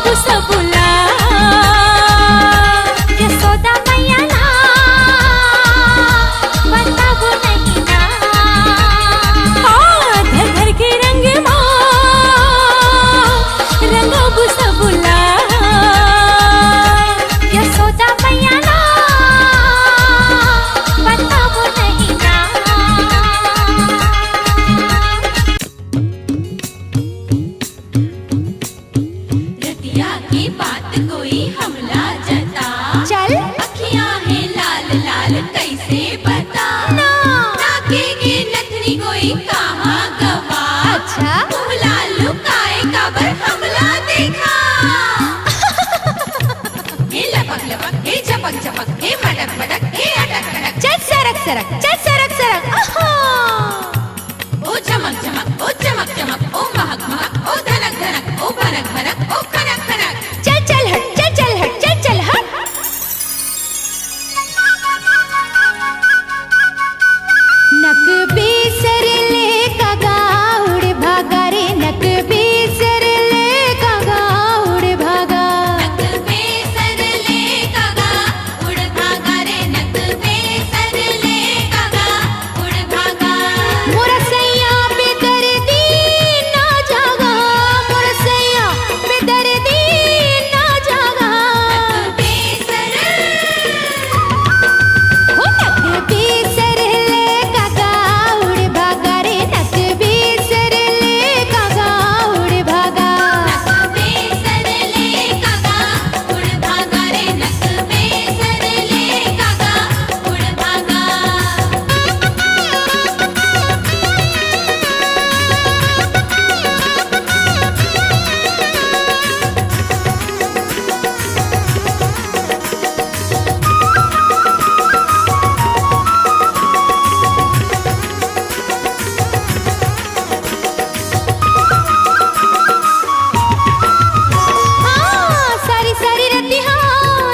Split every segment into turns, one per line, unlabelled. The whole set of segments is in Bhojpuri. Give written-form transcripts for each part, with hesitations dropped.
बुसबुला यशोदा मैया ना बताबो नहीं ना घर घर के रंग रंग बुसबुला यशोदा मैया ना बताबो नहीं ना। रतिया की बात कोई हमला जता चल अखियां है लाल लाल कैसे बता नाकेगी नथनी कोई कहाँ गवा अच्छा मुहला लुकाए काबर हमला देखा हे लपक लपक हे झपक झपक हे मटक मटक हे अटक अटक चल सरक सरक चल सरक सरक ओ चमक चमक ओ चमक चमक ओ महक महक ओ धनक धनक ओ भनक भनक ओ खनक खनक चल चल हट चल चल हट चल चल हट। नक बेसर ले कागा उड़ भागा रे नक बेसर ले कागा उड़ भागा नक बेसर ले कागा उड़ भागा रे नक बेसर ले कागा उड़ भागा मोरा सैया पे दर्दी ना जागा मोरा सैया पे दर्दी ना जागा नक बेसर हो नक बेसर ले कागा उड़ भागा रे नक बेसर ले कागा उड़ भागा नक बेसर ले कागा उड़ भागा रे नक बेसर ले कागा उड़ भागा। सारी सारी रतिया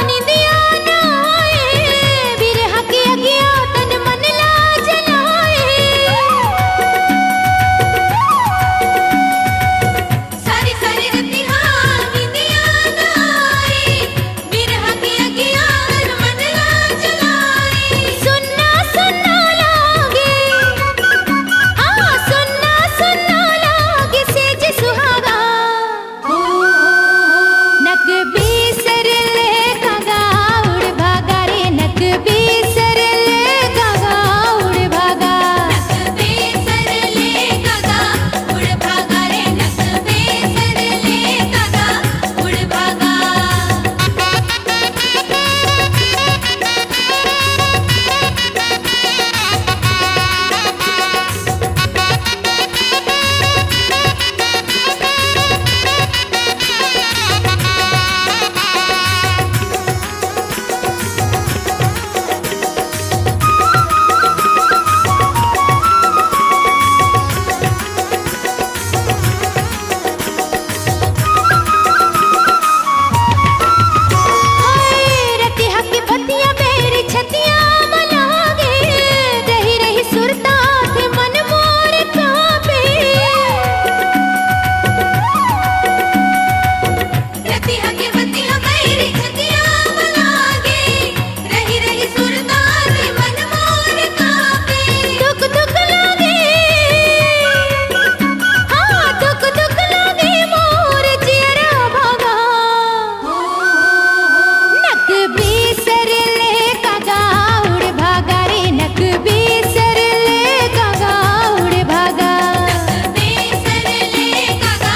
निंदिया ना आए बिरहा की अगिया तन मन ला जलाए सारी सारी रतिया निंदिया ना आए बिरहा की अगिया तन मन ला जलाए सुनना सुनना लागे सुनना सुनना लागे सेज सुहागा नक बेसर ले कागा उड़ भागा रे नक बेसर ले कागा उड़ भागा नक बेसर ले कागा उड़ भागा रे नक बेसर ले कागा उड़ भागा। रतिया की बत्तियां मेरी छतियां मलागे रही रही सुरता थे मन मोर कांपे रतिया की बत्तियां मेरी छतियां मलागे रही रही सुरता थे मन मोर कांपे दुख दुख लागे दुख दुख लागे मोर जियरा भागा नक बेसर ले कागा उड़ भागा रे नक बेसर ले कागा उड़ भागा नक बेसर ले कागा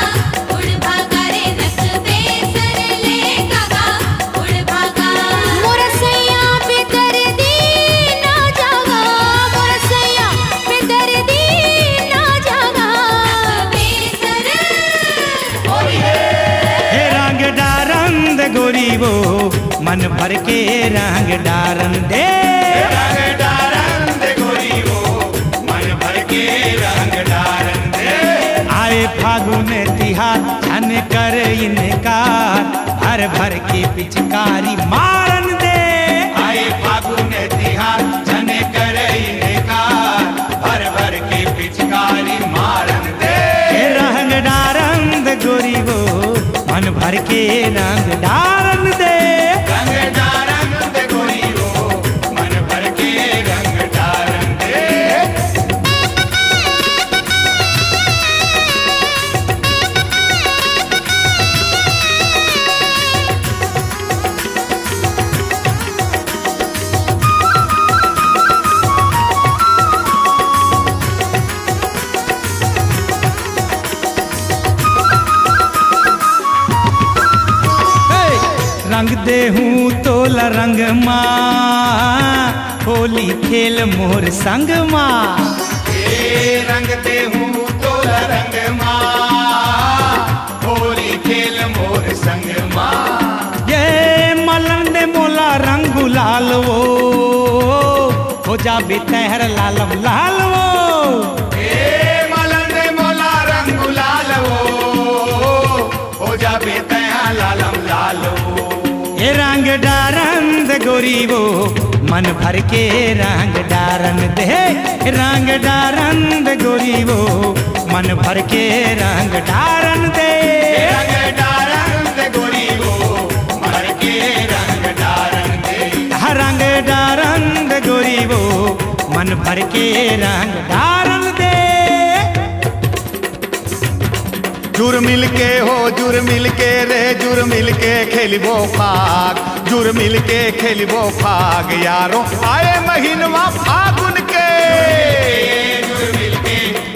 उड़ भागा रे नक बेसर ले कागा उड़ भागा मोरा सैया पे दर्दी ना जागा मोरा सैया पे दर्दी ना जागा नक बेसर
हे रंग डारन दे गोरी वो मन भर के रंग डारन दे रंग डारन दे गोरी वो मन भर के रंग डारन दे आए फागुन तिहार छन कर इनकार भर भर के पिचकारी मारन दे आए फागुन तिहार छन कर इनकार भर भर के पिचकारी मारन दे रंग डारन दे गोरी वो मन भर के रंग डारन दे।
रंग डारन दे गोरी वो मन भर के रंग डारन दे।
रंग दे हूँ तोला रंग माँ, होली खेल मोर संग माँ।
रंग दे हूँ तोला रंग माँ, होली खेल मोर संग माँ।
ये मलन दे मोला रंग गुलाल वो, हो जाबे तहर लालम लाल वो।
मलन दे मोला रंग गुलाल वो, हो जाबे तहर लालम लाल वो।
ये रंग डारन दे गोरी वो मन भर के रंग डारन दे। रंग डारन दे गोरी वो मन भर के रंग डारन दे।
रंग डारन दे गोरी वो भर के रंग डारन दे।
रंग डारन दे गोरी वो मन भर के रंग डारन दे।
जुर मिल के हो जुर मिल के रे जुर मिल के खेलिबो फाग। जुर मिल के खेलिबो फाग यारो आए महीनवा फागुन के।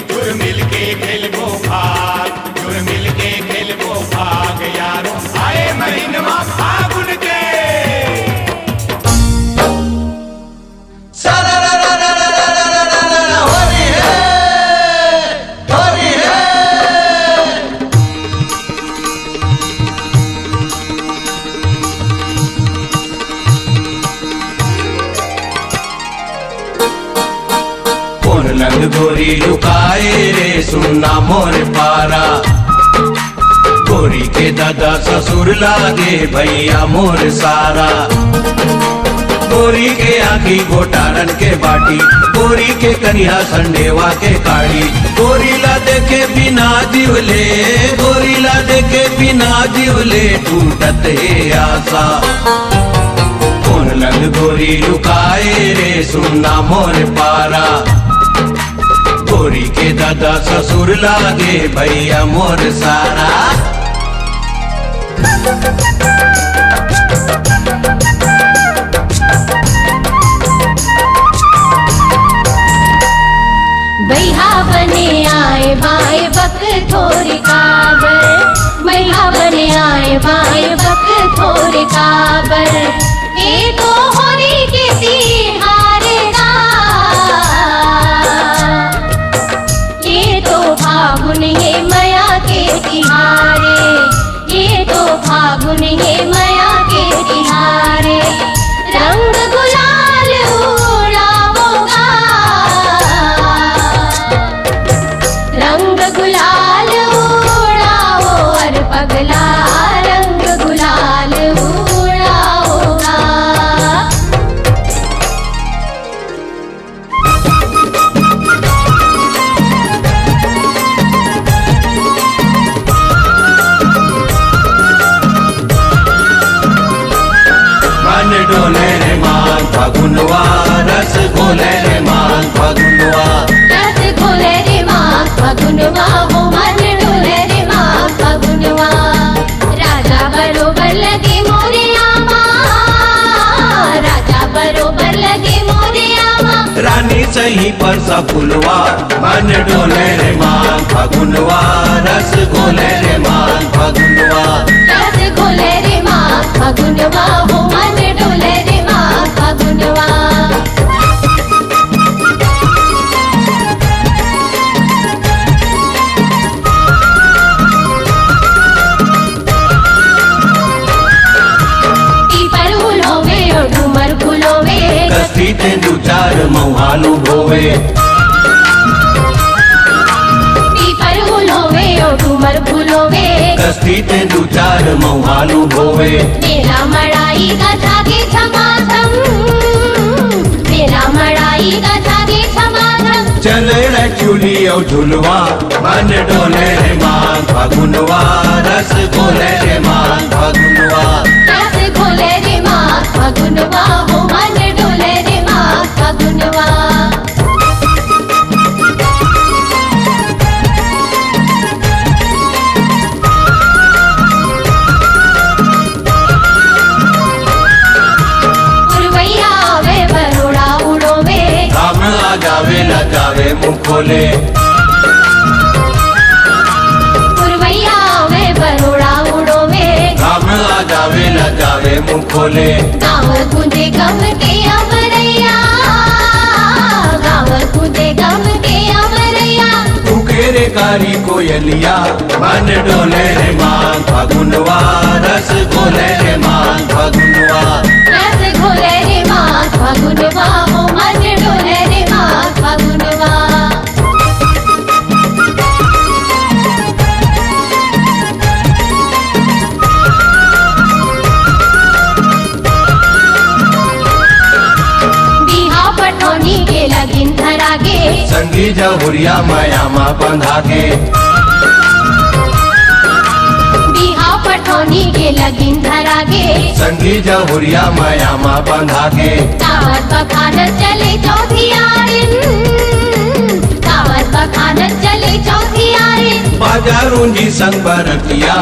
जुर मिल के खेलिबो फाग। जुर मिल के खेलिबो फाग यारो आए महीनवा फागुन के।
रंग गोरी लुकाए रे सुनना मोर पारा। गोरी के दादा ससुर लागे भैया मोर सारा। गोरी के आखी गोटारन के बाटी, गोरी के कन्या संडेवा के काड़ी। गोरी ला देखे बिना दिवले, गोरी ला देखे बिना दिवले टूटत है आशा। कौन लंग गोरी लुकाए रे सुनना मोर पारा। गोरी के दादा ससुर लागे भैया मोर सारा।
बैहा बने आए बाए बक थोड़ी काबर। बैहा बने आए बाए बक थोड़ी काबर। ये तो होली के तिहार दा, ये तो फागुन ये मया के तिहारे। ये तो फागुन ये मया के तिहारे। रंग गुलाल उड़ावोगा, रंग गुलाल उड़ाओ और पगला रंग गुलाल उड़ाओगा।
मन डोले रे मान फागुनवा, रस घोले रे मान फागुनवा।
रस घोले रे माँ फागुनवा, वो मन डोले रे माँ फागुनवा। राजा बरोबर लगे मोरे आमा, राजा बरोबर लगे मोरे आमा।
रानी सही पर सफुलवा, मन डोले रे मान फागुनवा। रस घोले रे मान फागुनवा।
रस घोले रे माँ फागुनवा, वो मन डोले रे माँ फागुनवा।
कस्ती तेंदु चार मऊहालू भोवे।
पीपर फूलोवे ओ ठुमर फूलोवे।
कस्ती तेंदु चार मऊहालू भोवे।
मेरा मड़ाई का धागे छमाथम, मेरा मड़ाई का धागे छमाथम।
चले रे चूली और झुलवा, मन डोले रे मान फागुनवा। रस घोले रे खोले।
पुरवैया वे बरोड़ा उड़ोवे,
काम आ जावे ला जावे मुँह खोले।
गाँव कूदे गम के अमरैया, गाँव कूदे गम के अमरैया।
उकेरे कारी कोयलिया मन डोले रे माँ फागुनवा, रस घोले रे माँ फागुनवा।
रस घोले रे माँ फागुनवा, ओ मन डोले रे माँ फागुनवा। बिहा पठौनी के लगिन धरा गे,
संगी जहुरिया मायामा बंधा के।
बिहा पठौनी के लगिन धरा गे,
संगी जहुरिया मायामा बंधा के।
दावत बखानत चले चौथियारिन, दावत बखानत चले चौथियारिन।
बाजारूंजी संग बरतिया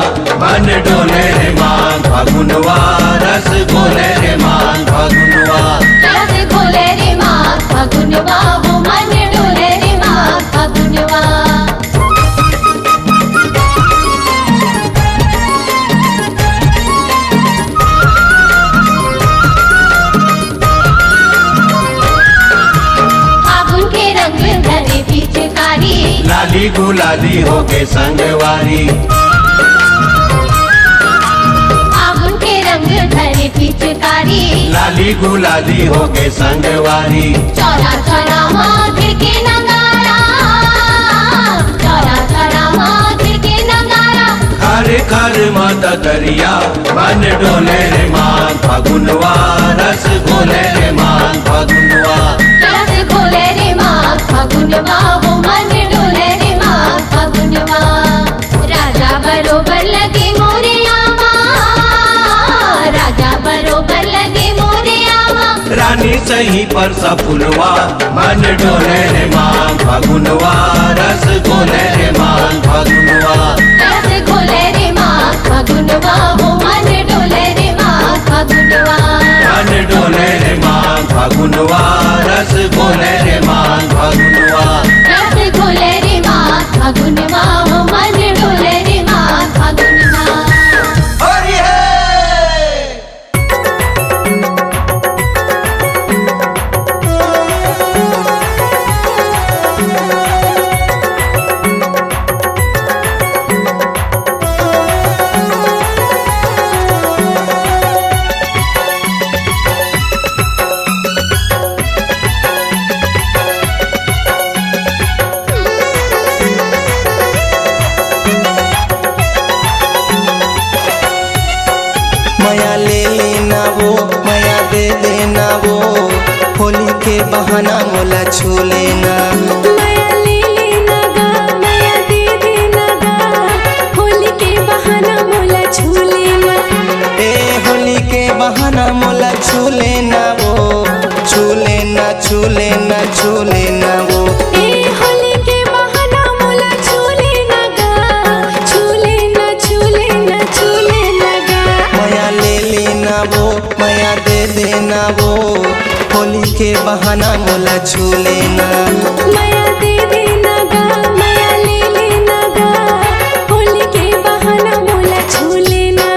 मन डोले रे माँ फागुनवा, रस घोले रे माँ फागुनवा।
रस घोले रे माँ फागुनवा, वो मन डोले रे माँ फागुनवा। फागुन के रंग धरे पिचकारी,
लाली गुलाली होके संगवारी।
फागुन के रंग धरे पिचकारी,
लाली गुलाली होके संगवारी।
चौरा चौरा माँ गिरके नगारा, चौरा चौरा माँ गिरके नगारा।
खारे खारे माता दरिया मन डोले रे माँ फागुनवा, रस घोले रे माँ फागुनवा।
रस घोले रे माँ फागुनवा, वो मन डोले रे माँ फागुनवा। राजा बरोबर लगे मोरे आमा, राजा बरोबर लगे मोरे आमा।
रानी सही पर सा फुलवा मन डोले रे माँ फागुनवा, रस घोले रे माँ फागुनवा।
रस घोले रे माँ फागुनवा, वो मन डोले रे माँ फागुनवा।
मन डोले रे माँ फागुनवा, रस घोले रे माँ फागुनवा।
रस घोले रे माँ फागुनवा, वो मन डोले रे माँ फागुनवा।
हरि है।
माया ले लेना वो, माया दे देना वो, होली के बहाना मोला छू लेना।
माया ले लेना गा, माया दे देना गा, होली के बहाना मोला छू लेना।
ए होली के बहाना मोला छू लेना वो, छू लेना छू लेना छू लेना वो।
ए होली के बहाना मोला छू लेना गा, छू लेना छू लेना छू लेना गा।
माया ले लेना वो, माया दे देना वो, होली के बहाना मोला छू लेना।
माया दे देना गा, माया ले लेना गा, होली के बहाना मोला छू लेना।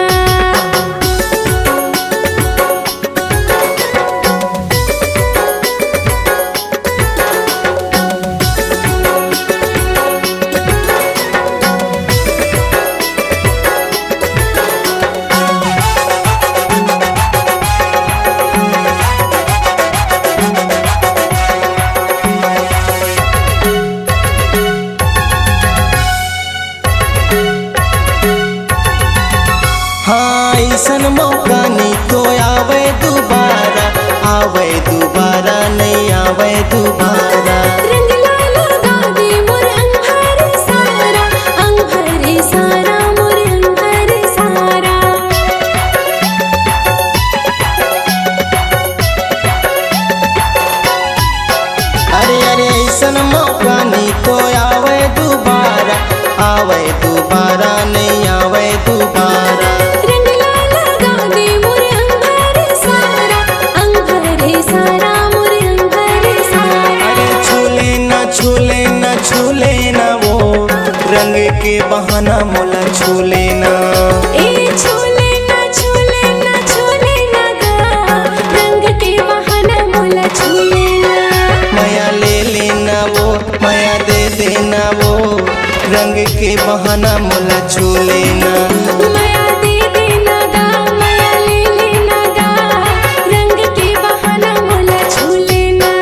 छूले ना।
ए छूले ना छूले ना छूले ना गा रंग के बहाना मोला छूले ना।
माया ले लेना वो माया दे देना वो रंग के बहाना मोला छूले ना।
माया दे देना गा माया ले लेना गा रंग के बहाना मोला छूले ना।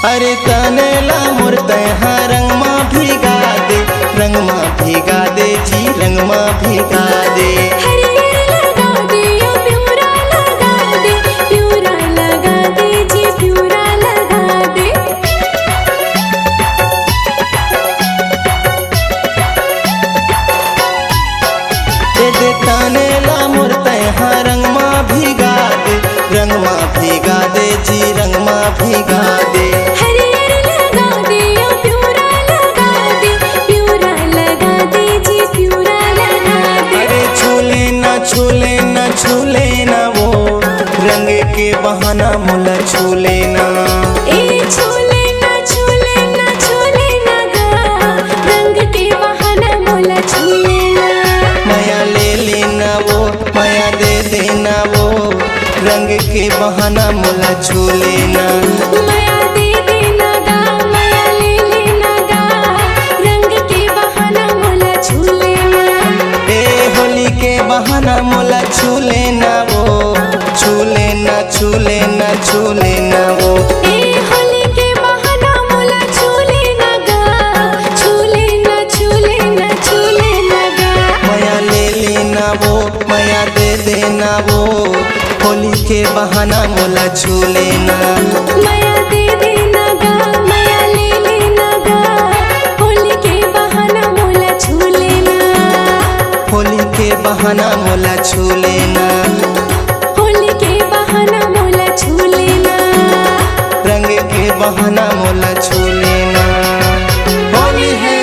अरे तनेला मुर्ते हाँ रंग माँ भिगा दे रंग माँ भिगा दे जी रंग माँ भिगा दे।
हरियर लगा दे या प्यूरा लगा दे प्यूरा लगा दे जी प्यूरा लगा दे।
दे तनेला मुर्ते हाँ रंग माँ भिगा दे रंग माँ भिगा दे जी रंग माँ भिगा दे।
हरियर लगा दे या प्यूरा लगा दे प्यूरा लगा दे जी प्यूरा लगा दे।
अरे छूले ना छूले ना छूले ना वो रंग के बहाना मोला छूले ना।
ए छूले ना छूले ना छूले ना गा रंग के बहाना मोला छूले ना।
माया ले लेना वो माया दे देना वो रंग के बहाना मोला छूले ना।
माया दे देना गा माया ले लेना गा रंग के बहाना मोला छूले ना।
ए होली के बहाना मोला छूले ना वो छूले ना छूले ना छूले ना वो।
ए होली के बहाना मोला छूले ना गा छूले ना छूले ना छूले ना गा।
माया ले लेना वो माया दे देना वो होली के बहाना मोला छूले ना।
माया दे देना गा माया ले लेना गा होली के बहाना मोला छूले ना।
होली के बहाना मोला छूले ना।
होली के बहाना मोला छूले ना।
रंग के बहाना मोला छूले ना। होली है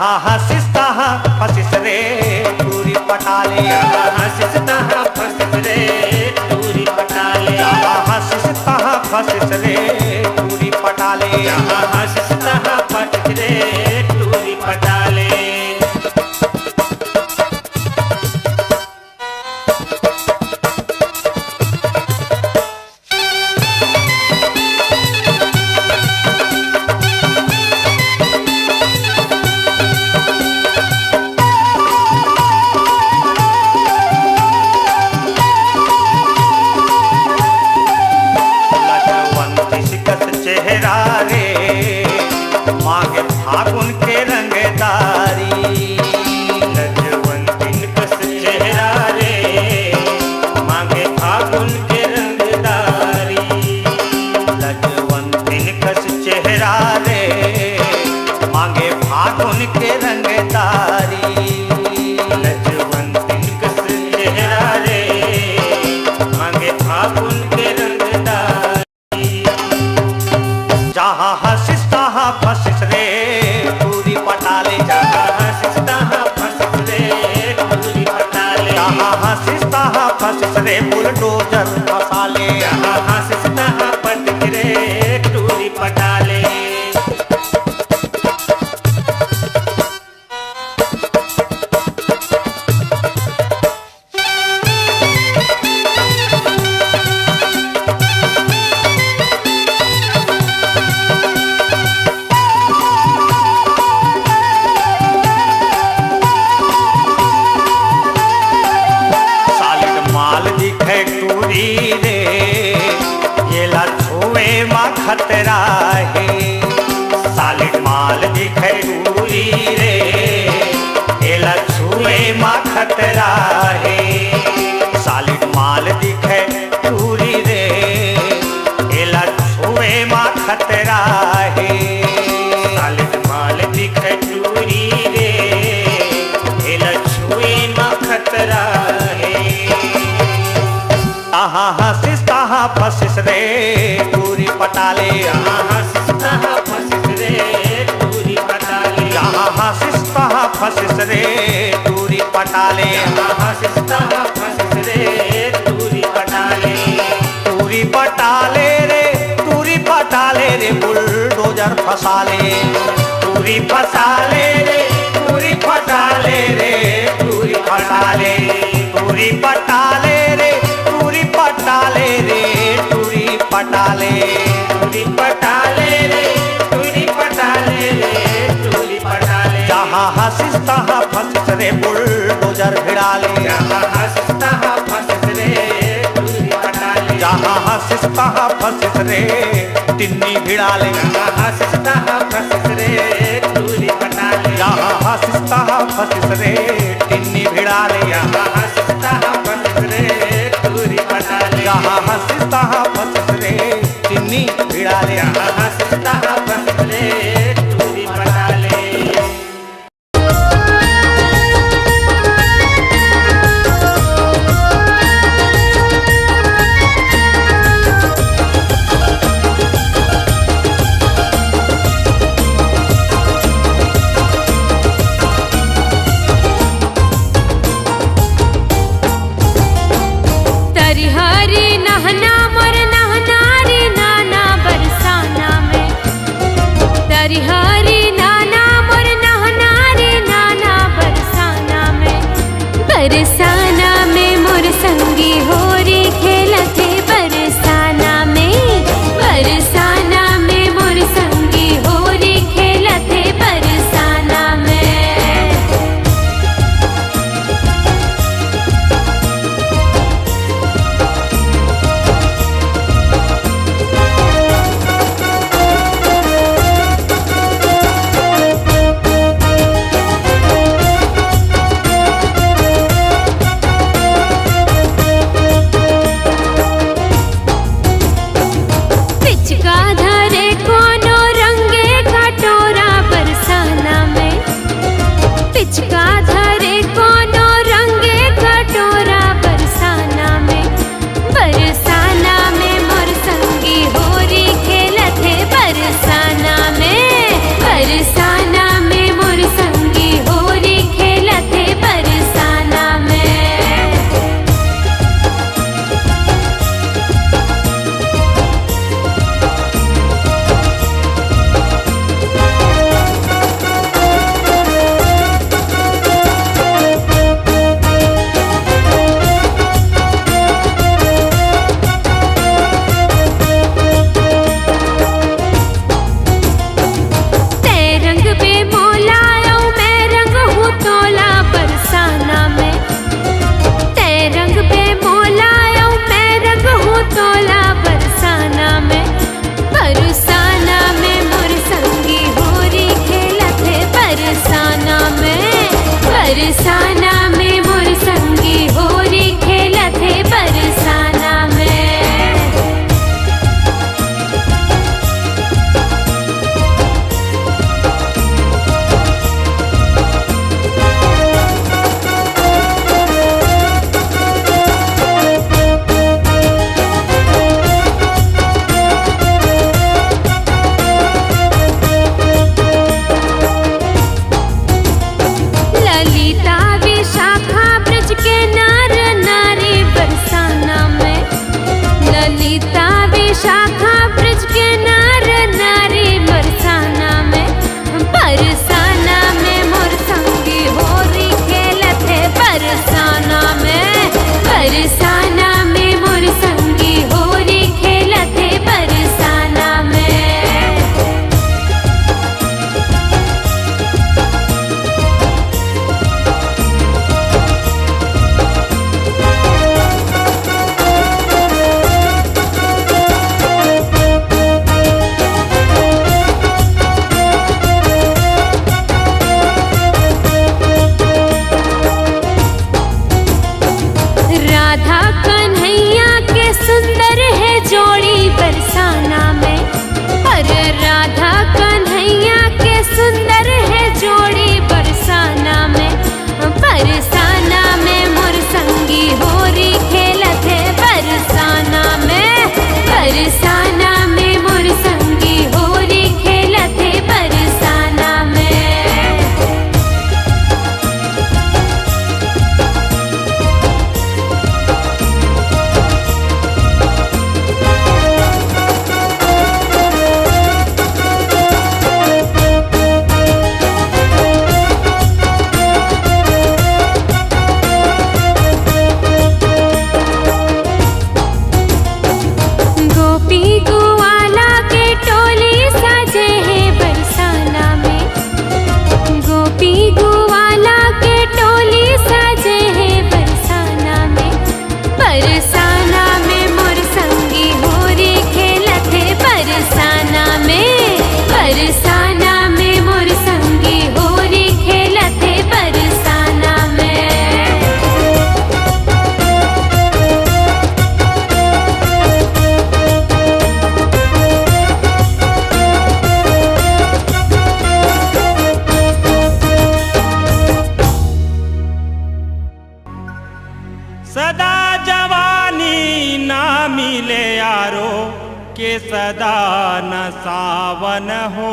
जहाँ हंसिस्ता फसिस रे टूरी पटाले हंसिस्ता फसिस रे टूरी पटाले हंसिस्ता फसिस रे टूरी पटाले हंसिस्ता फसिस रे टूरी पटाले फागुन के रंगदारी लजवंतिन कस चेहरा रे मांगे फागुन के रंगदारी लजवंतिन कस चेहरा रे मांगे फागुन के रंगदारी लजवंतिन कस चेहरा रे मांगे फागुन के रंगदारी जहाँ हंसिस्ता फसिस रे टूरी पटाले जहाँ हंसिस्ता फसिस रे टूरी पटाले जहाँ हंसिस्ता फसिस रे बुलडोजर फसाले जहाँ हंसिस्ता फसिस रे टूरी पटाले खतरा है सालिड माल दिखे दूरी रे एला छुए माँ खतरा है सालिड माल दिखे दूरी रे एला छुए माँ खतरा है सालिड माल दिखे दूरी रे एला छुए माँ खतरा है आहा हंसिस ताहा फसिस रे टूरी पटाले यहाँ हंसिस्ता फसिस रे टूरी पटाले यहाँ हंसिस्ता फसिस रे टूरी पटाले यहाँ हंसिस्ता फसिस रे टूरी पटाले टूरी पटाले रे टूरी पटाले रे बुलडोजर फसाले टूरी फसाले रे टूरी पटाले रे टूरी पटाले टूरी पटाले रे टूरी पटाले रे टूरी पटाले टूरी पटाले रे टूरी पटाले रे टूरी पटाले जहाँ हंसिस्ता फसिस रे बुलडोजर भिड़ाले जहाँ हंसिस्ता फसिस रे टूरी पटाले जहाँ हंसिस्ता फसिस रे टिन्नी भिड़ाले जहाँ हंसिस्ता फसिस रे टूरी पटाले जहाँ हंसिस्ता फसिस रे टिन्नी भिड़ाले जहाँ हंसिस्ता फसिस रे टूरी पटाले जहाँ हंसिस्ता फसिस रे टिन्नी भिड़ाले जहाँ हंसिस्ता फसिस रे टूरी पटाले
तरिहरी नहना मोर नहना रे नाना बरसाना में तरिहरी नाना मोर नहना रे नाना बरसाना में मोर संगी हो रे खेलते बरसाना में मोर संगी हो रे खेलते बरसाना में
सदा न सावन हो,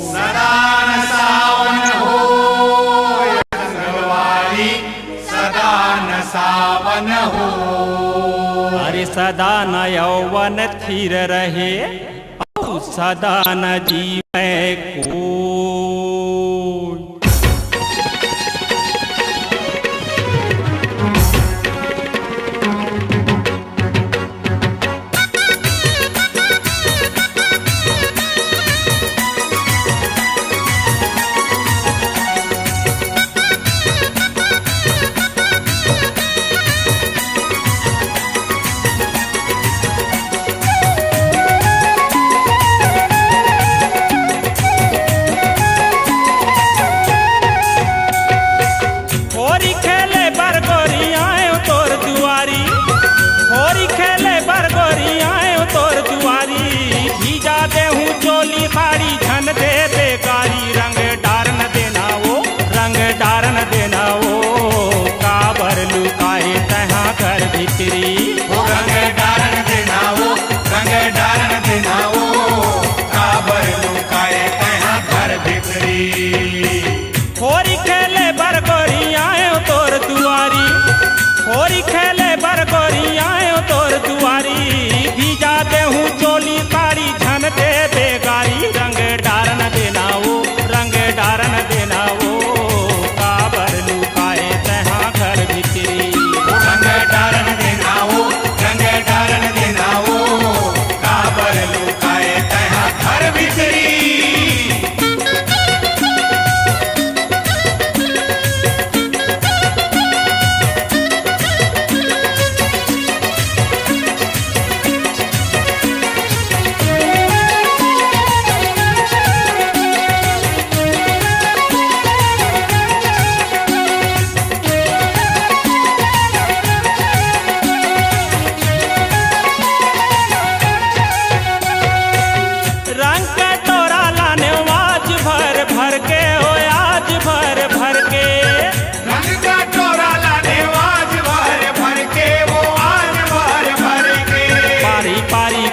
सदा न सावन हो रंगवारी, सदा न सावन हो।
अरे सदा न यौवन थिर रहे, और सदा न जीवे को। होरी खेले बरगोरी आयो तोर दुआरी, होरी खेले बरगोरी आयो तोर दुआरी, भीजा देहूँ चोली साड़ी झन दे बेगारी, रंग डारन देना वो, रंग डारन देना वो, काबर लुकाए तहाँ घर भीतरी,
रंग डारन देना वो, रंग डारन देना वो, काबर लुकाए तहाँ घर भीतरी।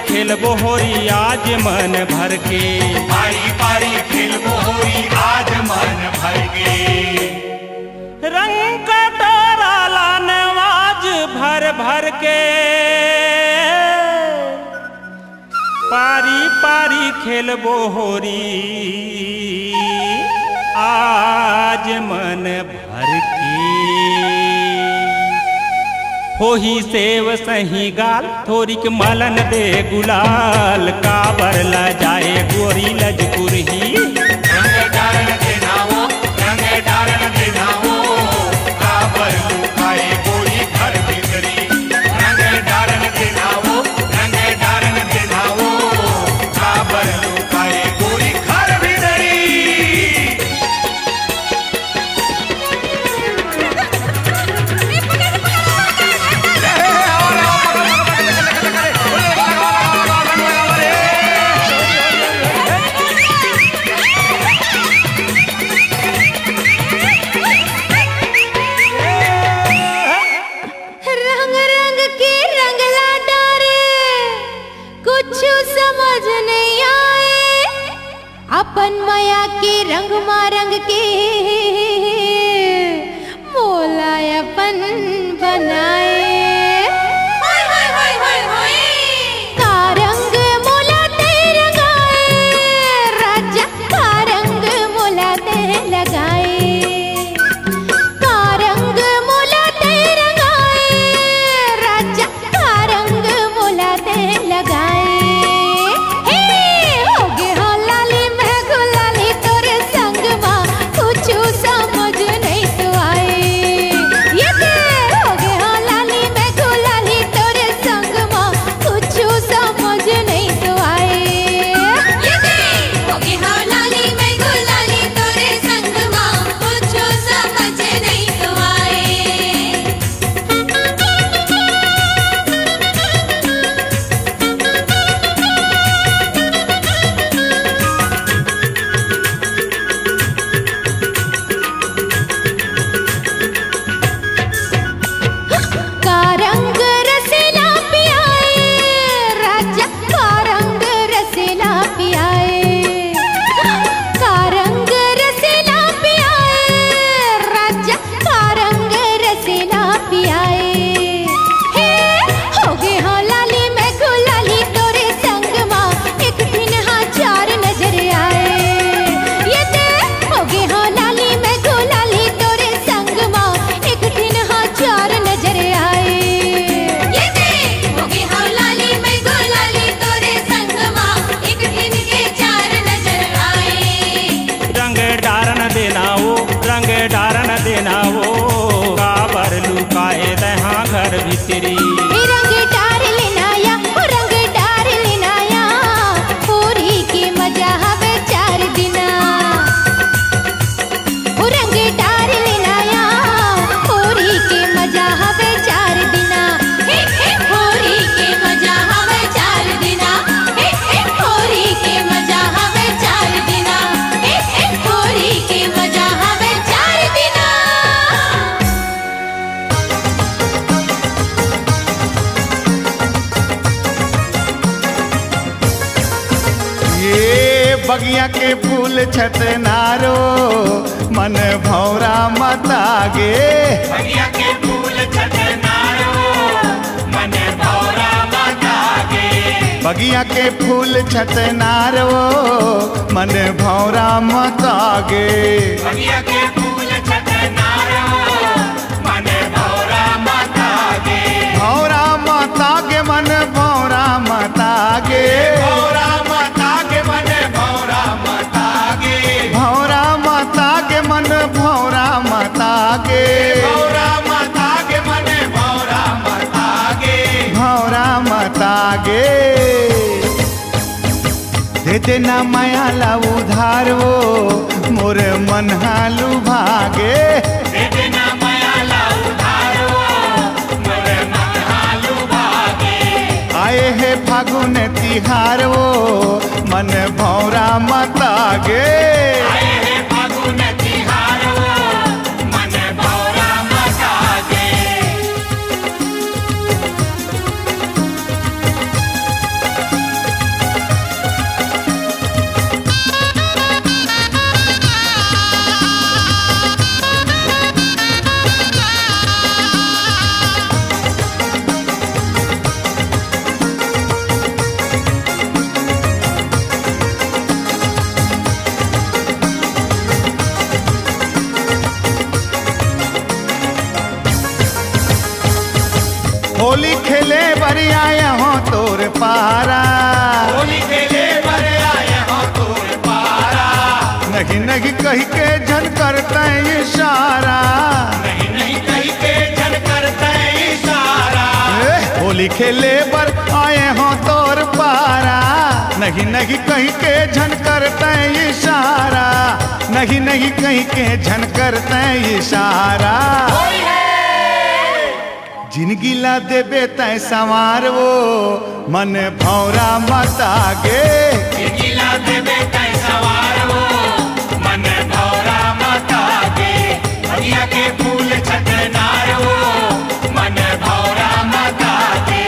खेलबो होरी आज मन भर के,
पारी पारी खेलबो होरी आज मन भर के,
रंग कटोरा लाने आज भर भर के, पारी पारी खेलबो होरी आज मन भर के। होही सेव सही गाल, थोरिक मलन दे गुलाल, काबर ल जाए गोरी लजकुरही,
रंग डारन देना वो, रंग डारन देना वो, काबर लुकाए गोरी घर भीतरी, रंग डारन देना वो, रंग डारन देना वो, काबर लुकाए गोरी घर भीतरी।
अपन माया के रंग मारंग के मोला अपन बनाए, का रंग मोला ते रंगाए, राजा का रंग मोला ते लगाए, का रंग मोला ते रंगाए, राजा का रंग मोला ते लगाए। समझ नहीं तो आए, ये हो गया लाल
बगिया के फूल छतनारो मन भौरा मतागे
बगिया के फूल छतनारो मन भौरा मतागे
बगिया के फूल छतनारो मन भौरा मतागे
बगिया के फूल छतनारो मन भौरा मतागे
भौरा मतागे मन भौरा मतागे
भौरा मतागे मन भौरा मतागे
भौरा मतागे मन भौरा मतागे
भौरा मतागे मन भौरा मतागे
भौरा मतागे दे देना माया ला उधार वो मोर मन हालू भागे
दे देना माया ला उधारो मोरे मन हालू भागे
आए है फागुन तिहार वो मन भौरा मतागे
आए हे फागुन तिहारो मन भौरा मतागे
होली खेले बरिया हो तोर पारा
होली खेले बरे आए हो तोर पारा
नहीं नहीं कही के झन करते इशारा
नहीं नहीं कही के जन करते इशारा
होली खेले बर आए हो तोर पारा नहीं नहीं कहीं के झन करते इशारा नहीं नहीं कहीं के झन करते इशारा जिनगी ला देबे तय संवार वो मन भौरा मतागे
गिला देवे तै सवार हो मन भौरा मतागे बगिया के फूल छतनार हो मन भौरा मतागे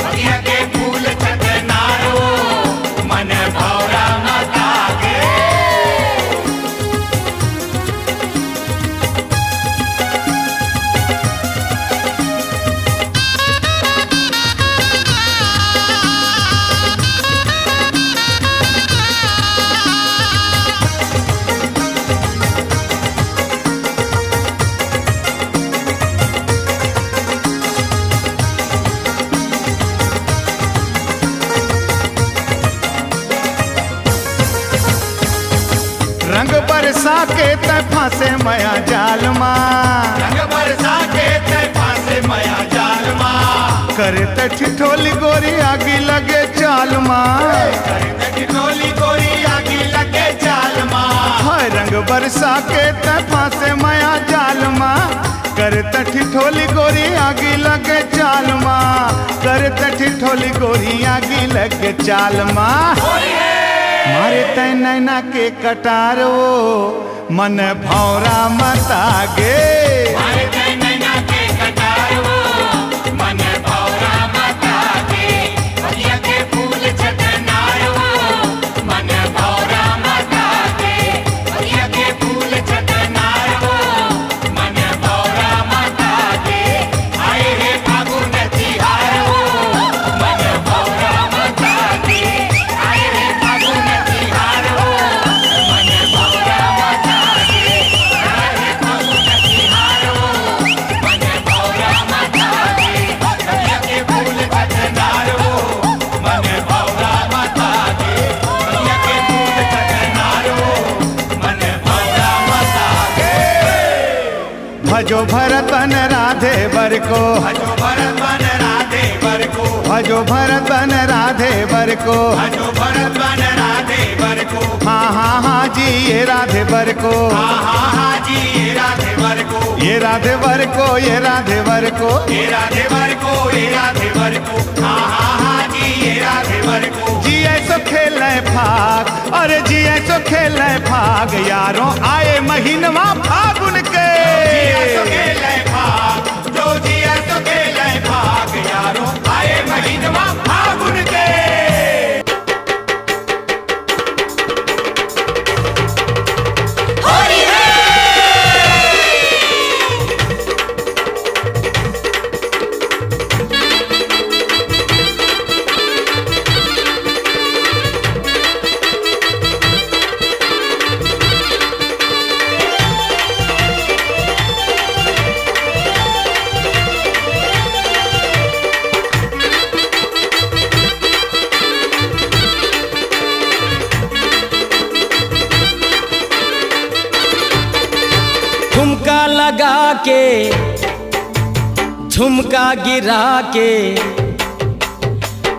बगिया के फूल छतनार हो मन भौरा मतागे
रंग बरसा के तय फांसे मया जाल माँ
रंग बरसा के तै फांसे मया जाल माँ
करे तय ठिठोली गोरी आगी लगे चाल माँ
ढोली गोरी आगी लगे चाल माँ
हाय रंग बरसा के तय फांसे मया जाल माँ करे तय ठिठोली गोरी आगी लगे चाल माँ करे तय ठिठोली गोरी आगी लगे चाल माँ मारे तय नैना के कटारो मन भौरा मतागे
मारे तै नैना के कटार हो मन भौरा मतागे बगिया के फूल छतनार हो मन भौरा मतागे बगिया के फूल छतनार हो मन भौरा मतागे आए हे फागुन तिहार हो मन भौरा मतागे आए हे फागुन तिहार हो मन भौरा मतागे आए हे फागुन तिहार हो मन भौरा मतागे बगिया के फूल छतनार हो मन भौरा मतागे बगिया के फूल छतनार हो मन भौरा मतागे
भजो भरतन राधे बर को
हजो भरत बन राधे बर को
भजो भरतन राधे बर को
हजो भरत बन राधे बर को
हाँ हाँ हाँ जी ये राधे बर को
हा हा हा जी ये राधे बर को
ये राधे बर को ये राधे बर को
ये राधे बर को ये राधे बर को हा हा हा जी ये राधे बर को
जी ऐसो खेल भाग अरे जी ऐसो खेल भाग यारों आए महीनवा फागुन के
जिया तो खेले भाग जो जिया तो खेले भाग यारों आए महीनवा फागुन के
ठुमका लगा के झुमका गिरा के,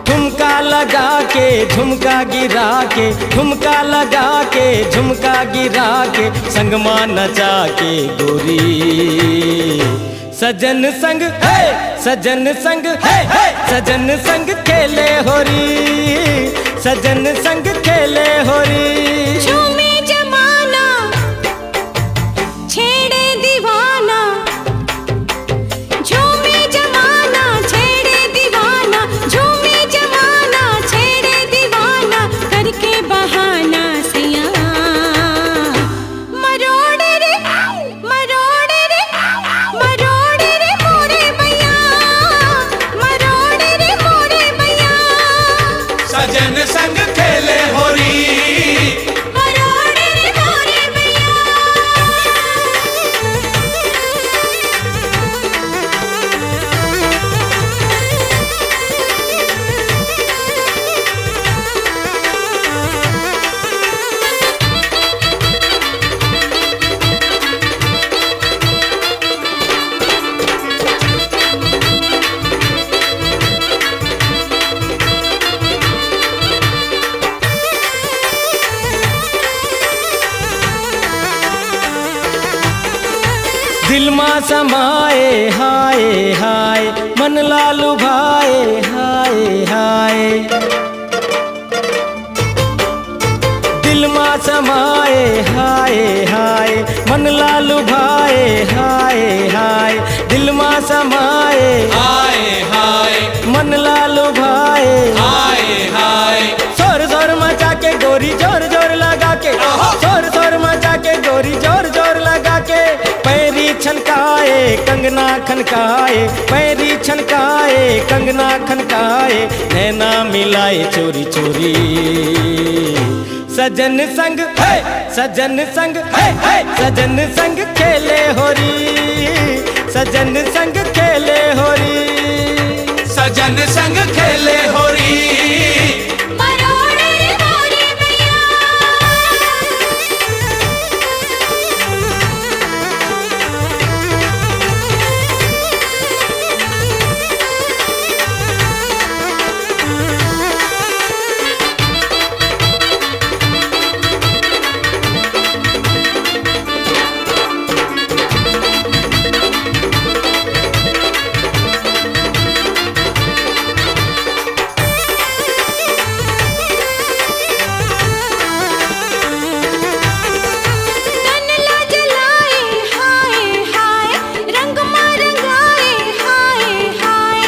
ठुमका लगा के झुमका गिरा के, ठुमका लगा के झुमका गिरा के, संगमा नचा के गोरी सजन संग है, सजन संग है, सजन संग खेले होरी, सजन संग खेले होरी।
झूमे जमाना छेड़े दीवाना, झूमे जमाना छेड़े दीवाना, झूमे जमाना छेड़े दीवाना, करके बहाना सैया मरोड़े रे मरोड़े रे मरोड़े रे मोरे भैया, मरोड़े रे मोरे भैया,
सजन संग खेले होरी।
मरोड़े रे मोरे भैया।
दिल मां समाए हाय हाय, मन लालू भाए हाय हाय, दिल मां समाए हाय हाय, मन लालू भाए हाय हाय, दिल मां समाए
हाय हाय
मन लालू भाए
हाय हाय।
जोर जोर मचा के गोरी जोर जोर लगा के, जोर जोर मचा के गोरी जोर जोर लगा के, पैरी छनकाए कंगना खनकाए, पैरी छनकाए कंगना खनकाए, नैना मिलाए चोरी चोरी, सजन संग है, सजन संग है, सजन संग खेले होरी, सजन संग खेले होरी,
सजन संग खेले होरी।
मरोड़े रे मोरे भैया। तन ला जलाए हाय हाय, रंग मां रंगाए हाय हाय,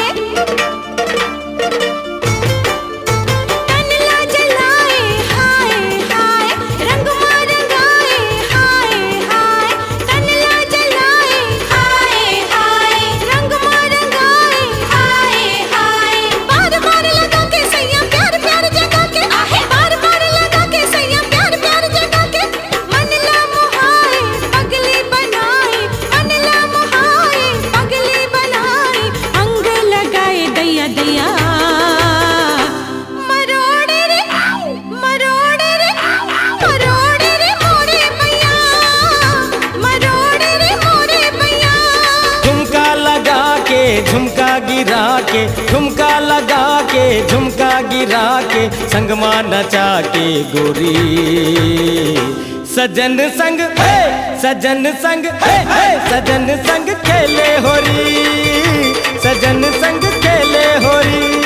तन ला जलाए हाय हाय, रंग मां रंगाए हाय हाय, तन ला जलाए हाय हाय, रंग मां रंगाए हाय हाय, बार बार लगा के सैया प्यार प्यार जगा के, आहे बार बार लगा के सैया प्यार प्यार जगा के, मन ला मोहाए पगली बनाए, मन ला मोहाए पगली बनाए, अंग लगाए दैया दैया, मरोड़े रे मरोड़े रे मरोड़े रे मोरे भैया, मरोड़े रे मोरे भैया।
ठुमका लगा के झुमका गिरा के, ठुमका लगा के झुमका गिरा के, संगमा नचा के गोरी सजन संग है, सजन संग है, सजन संग खेले होरी, सजन संग खेले होरी।